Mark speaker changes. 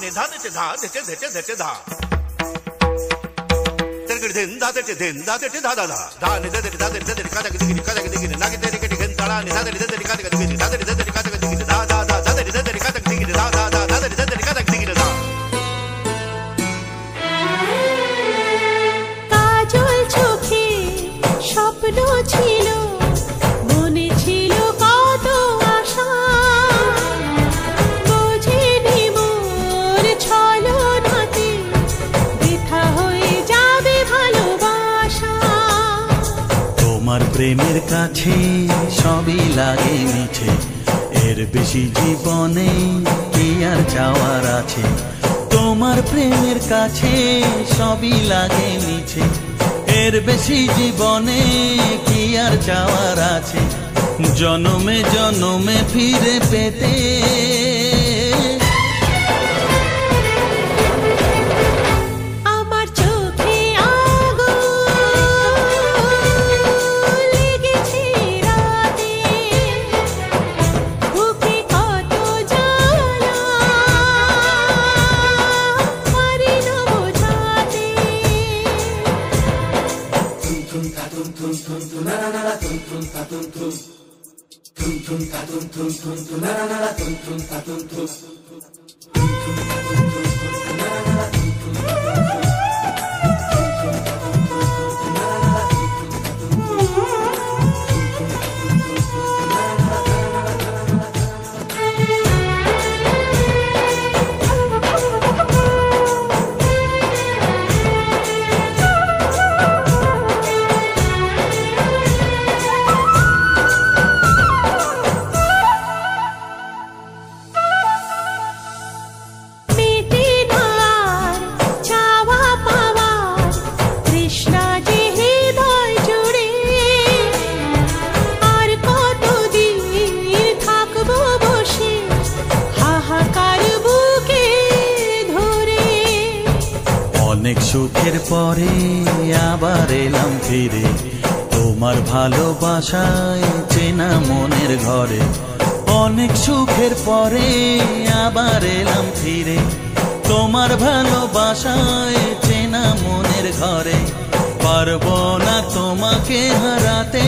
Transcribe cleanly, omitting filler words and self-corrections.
Speaker 1: ne da de da de de da ter de da de da de da da da ne de da de ka da de ka da de na ke de ke de da ne da de ka da de da de da de ka da de da da da da de ka da de da da da de ka da de da
Speaker 2: কাজল চোখে স্বপ্ন ছিল মনে ছিল কত আশা বোঝেনি মোর ছলনাতে বৃথা হয়ে যাবে ভালোবাসা
Speaker 3: তোমার প্রেমের কাছে সবই লাগে মিছে এর বেশি জীবনে কি আর চাওয়ার আছে তোমার প্রেমের কাছে সবই লাগে মিছে এর বেশি জীবনে কি আর চাওয়ার আছে জনমে জনমে ফিরে পেতে
Speaker 2: আমার চোখে আগুন লেগেছে রাতে বুকে কত জ্বালা পারি না বোঝাতে মেটে না আর চাওয়া পাওয়ার তৃষ্ণা যে হৃদয় জুড়ে আর কতদিন থাকবো বসে হাহাকার বুকে ধরে
Speaker 3: অনেক সুখের পরে আবার এলাম ফিরে তোমার ভালোবাসায় চেনা মনের ঘরে অনেক সুখের পরে আবার এলাম ফিরে তোমার ভালোবাসায় চেনা মনের ঘরে পারবো না তোমাকে হারাতে